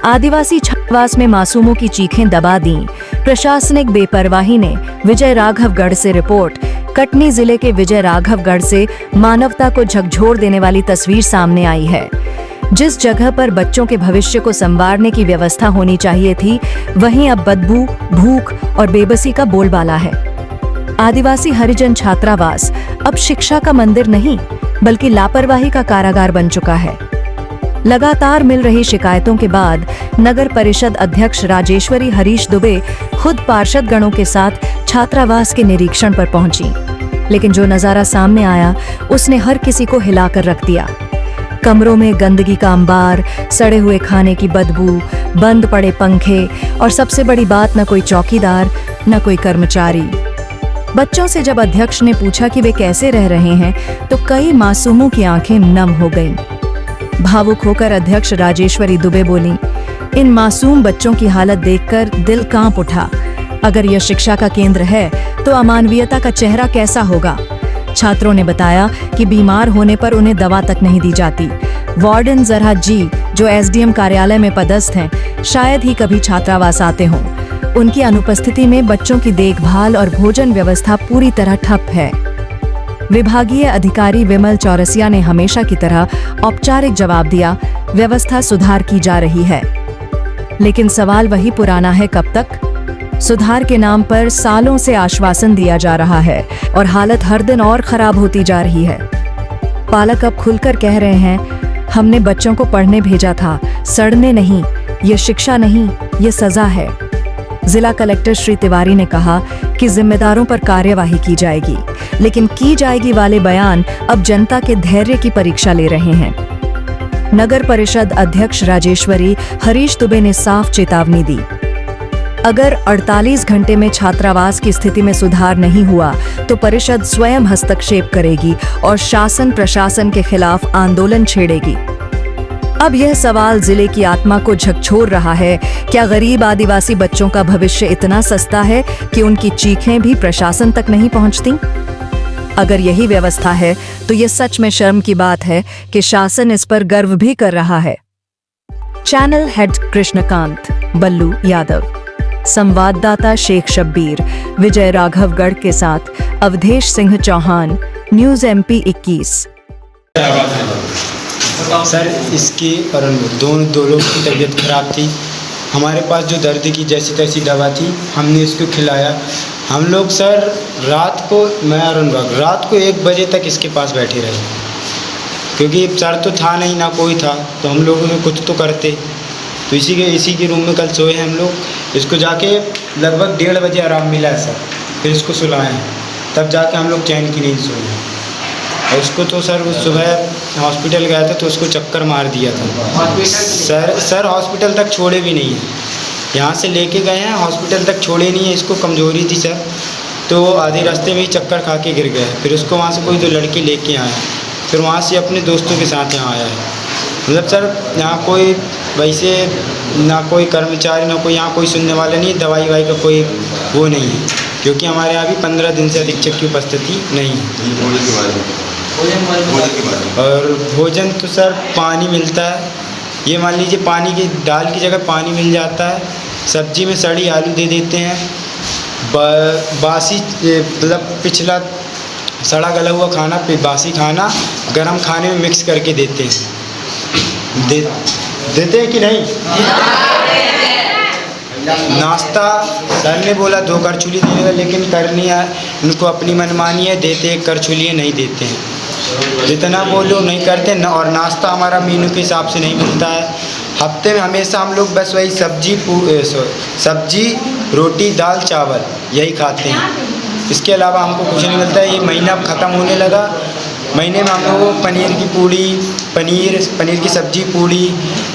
आदिवासी छात्रावास में मासूमों की चीखें दबा दी। प्रशासनिक बेपरवाही ने विजय राघवगढ़ से रिपोर्ट। कटनी जिले के विजय राघवगढ़ से मानवता को झकझोर देने वाली तस्वीर सामने आई है। जिस जगह पर बच्चों के भविष्य को संवारने की व्यवस्था होनी चाहिए थी, वहीं अब बदबू, भूख और बेबसी का बोलबाला है। आदिवासी हरिजन छात्रावास अब शिक्षा का मंदिर नहीं, बल्कि लापरवाही का कारागार बन चुका है। लगातार मिल रही शिकायतों के बाद नगर परिषद अध्यक्ष राजेश्वरी हरीश दुबे खुद पार्षद गणों के साथ छात्रावास के निरीक्षण पर पहुंची, लेकिन जो नजारा सामने आया उसने हर किसी को हिलाकर रख दिया। कमरों में गंदगी का अंबार, सड़े हुए खाने की बदबू, बंद पड़े पंखे और सबसे बड़ी बात, न कोई चौकीदार न कोई कर्मचारी। बच्चों से जब अध्यक्ष ने पूछा कि वे कैसे रह रहे हैं, तो कई मासूमों की आंखें नम हो गईं। भावुक होकर अध्यक्ष राजेश्वरी दुबे बोली, इन मासूम बच्चों की हालत देखकर दिल कांप उठा। अगर यह शिक्षा का केंद्र है तो अमानवीयता का चेहरा कैसा होगा। छात्रों ने बताया कि बीमार होने पर उन्हें दवा तक नहीं दी जाती। वार्डन जरहा जी, जो एसडीएम कार्यालय में पदस्थ हैं, शायद ही कभी छात्रावास आते हों। उनकी अनुपस्थिति में बच्चों की देखभाल और भोजन व्यवस्था पूरी तरह ठप है। विभागीय अधिकारी विमल चौरसिया ने हमेशा की तरह औपचारिक जवाब दिया, व्यवस्था सुधार की जा रही है। लेकिन सवाल वही पुराना है, कब तक? सुधार के नाम पर सालों से आश्वासन दिया जा रहा है और हालत हर दिन और खराब होती जा रही है। पालक अब खुलकर कह रहे हैं, हमने बच्चों को पढ़ने भेजा था, सड़ने नहीं। ये शिक्षा नहीं, ये सजा है। जिला कलेक्टर श्री तिवारी ने कहा कि जिम्मेदारों पर कार्यवाही की जाएगी, लेकिन की जाएगी वाले बयान अब जनता के धैर्य की परीक्षा ले रहे हैं। नगर परिषद अध्यक्ष राजेश्वरी हरीश दुबे ने साफ चेतावनी दी, अगर 48 घंटे में छात्रावास की स्थिति में सुधार नहीं हुआ तो परिषद स्वयं हस्तक्षेप करेगी और शासन प्रशासन के खिलाफ आंदोलन छेड़ेगी। अब यह सवाल जिले की आत्मा को झकझोर रहा है, क्या गरीब आदिवासी बच्चों का भविष्य इतना सस्ता है कि उनकी चीखें भी प्रशासन तक नहीं पहुंचती? अगर यही व्यवस्था है तो यह सच में शर्म की बात है कि शासन इस पर गर्व भी कर रहा है। चैनल हेड कृष्णकांत बल्लू यादव, संवाददाता शेख शब्बीर, विजय राघवगढ़ के साथ Awadhesh Singh Chauhan, news MP 21। Sir, इसकी और दो लोग की तबीयत खराब थी। हमारे पास जो दर्द की जैसी तैसी दवा थी, हमने इसको खिलाया। हम लोग सर रात को, मैं और अनुराग रात को 1 बजे तक इसके पास बैठे रहे, क्योंकि सर तो था नहीं, ना कोई था, तो हम लोगों ने कुछ तो करते। तो इसी के रूम में कल सोए हम लोग। इसको जाके लगभग 1:30 बजे आराम मिला है सर, फिर इसको सुलाए, तब जाके हम लोग चैन की नींद सोए। और उसको तो सर उस सुबह हॉस्पिटल गया था तो उसको चक्कर मार दिया था। सर हॉस्पिटल तक छोड़े भी नहीं है, यहाँ से लेके गए हैं, हॉस्पिटल तक छोड़े नहीं है। इसको कमज़ोरी थी सर, तो आधे रास्ते में ही चक्कर खा के गिर गया। फिर उसको वहाँ से कोई 2 लड़के लेके आए, फिर वहाँ से अपने दोस्तों के साथ यहाँ आया है। मतलब सर यहाँ कोई वैसे ना कोई कर्मचारी, ना कोई यहाँ कोई सुनने वाला नहीं, दवाई वाई का कोई वो नहीं है, क्योंकि हमारे यहाँ भी 15 दिन से अधीक्षक की उपस्थिति नहीं है। और भोजन तो सर पानी मिलता है, ये मान लीजिए पानी की दाल की जगह पानी मिल जाता है। सब्जी में सड़ी आलू दे देते हैं, बासी मतलब पिछला सड़ा गला हुआ खाना, बासी खाना गरम खाने में मिक्स करके देते हैं। देते हैं कि नहीं? नाश्ता सर ने बोला 2 करछुली देगा, लेकिन करनी है उनको अपनी मनमानी है, देते 1 करछुली नहीं देते हैं, जितना बोलो नहीं करते न। और नाश्ता हमारा मेनू के हिसाब से नहीं मिलता है। हफ्ते में हमेशा हम लोग बस वही सब्जी रोटी दाल चावल यही खाते हैं, इसके अलावा हमको कुछ नहीं मिलता है। ये महीना ख़त्म होने लगा, महीने में हम लोगों को पनीर की पूड़ी, पनीर की सब्जी, पूड़ी,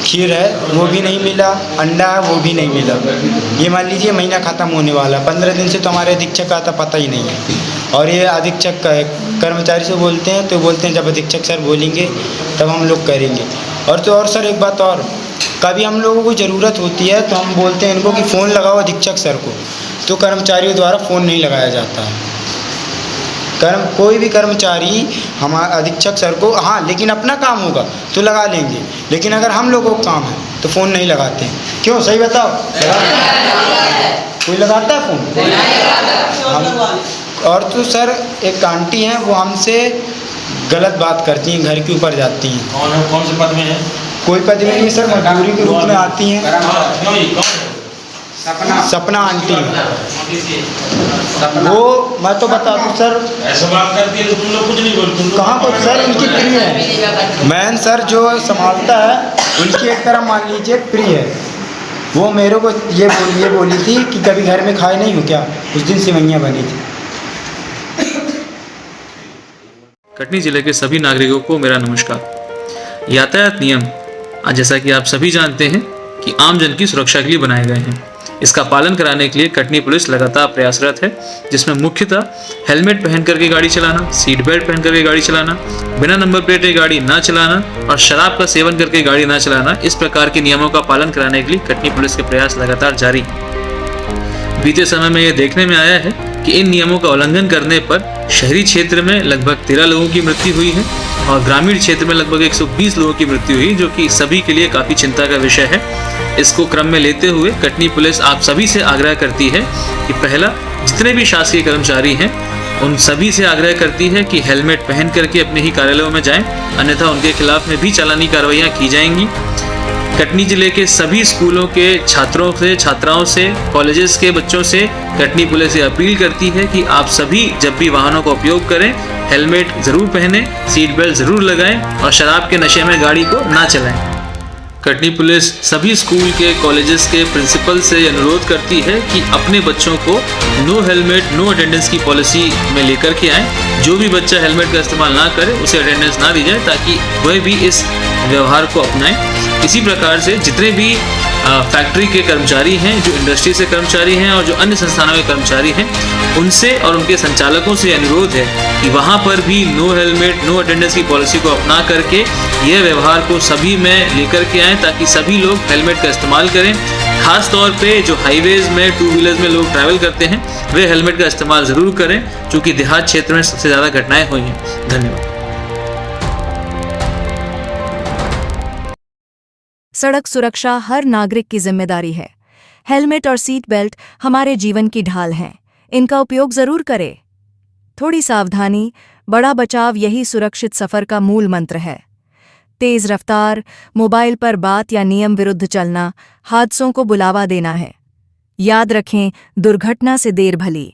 खीर है वो भी नहीं मिला, अंडा है वो भी नहीं मिला। ये मान लीजिए महीना ख़त्म होने वाला, 15 दिन से तो हमारे अधीक्षक का आता पता ही नहीं है। और ये अधीक्षक कर्मचारी से बोलते हैं तो बोलते हैं जब अधीक्षक सर बोलेंगे तब हम लोग करेंगे। और सर एक बात और, कभी हम लोगों को ज़रूरत होती है तो हम बोलते हैं इनको कि फ़ोन लगाओ अधीक्षक सर को, तो कर्मचारियों द्वारा फ़ोन नहीं लगाया जाता है। कोई भी कर्मचारी हमारा अधीक्षक सर को, हाँ लेकिन अपना काम होगा तो लगा लेंगे, लेकिन अगर हम लोगों को काम है तो फ़ोन नहीं लगाते हैं। क्यों, सही बताओ? कोई लगाता है फ़ोन? हम और तो सर एक आंटी हैं, वो हमसे गलत बात करती हैं, घर के ऊपर जाती हैं। कौन से पद में है? कोई पद में नहीं सर, मजदूरी के रूप में आती हैं। सपना आंटी है वो, मैं तो बता दूँ सर, ऐसा बात करती है तो तुम लोग कुछ नहीं बोलते। कहाँ कुछ सर, उनकी प्रिय है। मैन सर जो संभालता है उनकी एक तरह मान लीजिए प्रिय है। वो मेरे को ये बोली थी कि कभी घर में खाए नहीं हो क्या, उस दिन सिवैयाँ बनी थी। कटनी जिले के सभी नागरिकों को मेरा नमस्कार। यातायात नियम आज जैसा कि आप सभी जानते हैं कि आम जन की सुरक्षा के लिए बनाए गए हैं। इसका पालन कराने के लिए कटनी पुलिस लगातार प्रयासरत है, जिसमें मुख्यतः हेलमेट पहन करके गाड़ी चलाना, सीट बेल्ट पहन करके गाड़ी चलाना, बिना नंबर प्लेट के गाड़ी ना चलाना और शराब का सेवन करके गाड़ी ना चलाना, इस प्रकार के नियमों का पालन कराने के लिए कटनी पुलिस के प्रयास लगातार जारी हैं। बीते समय में यह देखने में आया है कि इन नियमों का उल्लंघन करने पर शहरी क्षेत्र में लगभग 13 लोगों की मृत्यु हुई है और ग्रामीण क्षेत्र में लगभग 120 लोगों की मृत्यु हुई, जो कि सभी के लिए काफ़ी चिंता का विषय है। इसको क्रम में लेते हुए कटनी पुलिस आप सभी से आग्रह करती है कि पहला, जितने भी शासकीय कर्मचारी हैं उन सभी से आग्रह करती है कि हेलमेट पहन करके अपने ही कार्यालयों में जाएं, अन्यथा उनके खिलाफ में भी चालानी कार्रवाइयाँ की जाएंगी। कटनी जिले के सभी स्कूलों के छात्रों से, छात्राओं से, कॉलेजेस के बच्चों से कटनी पुलिस ये अपील करती है कि आप सभी जब भी वाहनों का उपयोग करें हेलमेट ज़रूर पहनें, सीट बेल्ट ज़रूर लगाएं और शराब के नशे में गाड़ी को ना चलाएं। कटनी पुलिस सभी स्कूल के, कॉलेजेस के प्रिंसिपल से अनुरोध करती है कि अपने बच्चों को नो हेलमेट नो अटेंडेंस की पॉलिसी में लेकर के आएँ। जो भी बच्चा हेलमेट का इस्तेमाल ना करे उसे अटेंडेंस ना दी जाए, ताकि वह भी इस व्यवहार को अपनाएं। इसी प्रकार से जितने भी फैक्ट्री के कर्मचारी हैं, जो इंडस्ट्री से कर्मचारी हैं और जो अन्य संस्थानों के कर्मचारी हैं, उनसे और उनके संचालकों से अनुरोध है कि वहाँ पर भी नो हेलमेट नो अटेंडेंस की पॉलिसी को अपना करके यह व्यवहार को सभी में लेकर के आएँ, ताकि सभी लोग हेलमेट का इस्तेमाल करें। खास तौर पे जो हाईवेज में, टू व्हीलर्स में लोग ट्रैवल करते हैं वे हेलमेट का इस्तेमाल ज़रूर करें, क्योंकि देहात क्षेत्र में सबसे ज़्यादा घटनाएँ हुई हैं। धन्यवाद। सड़क सुरक्षा हर नागरिक की जिम्मेदारी है। हेलमेट और सीट बेल्ट हमारे जीवन की ढाल हैं। इनका उपयोग जरूर करें। थोड़ी सावधानी, बड़ा बचाव, यही सुरक्षित सफर का मूल मंत्र है। तेज रफ्तार, मोबाइल पर बात या नियम विरुद्ध चलना हादसों को बुलावा देना है। याद रखें, दुर्घटना से देर भली।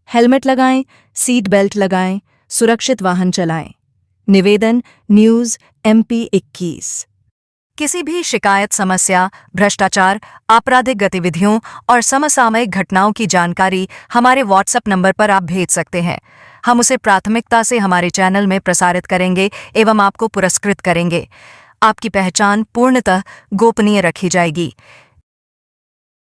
हेलमेट लगाएं, सीट बेल्ट लगाएं, सुरक्षित वाहन चलाएं। निवेदन न्यूज़ MP 21। किसी भी शिकायत, समस्या, भ्रष्टाचार, आपराधिक गतिविधियों और समसामयिक घटनाओं की जानकारी हमारे व्हाट्सएप नंबर पर आप भेज सकते हैं। हम उसे प्राथमिकता से हमारे चैनल में प्रसारित करेंगे एवं आपको पुरस्कृत करेंगे। आपकी पहचान पूर्णतः गोपनीय रखी जाएगी।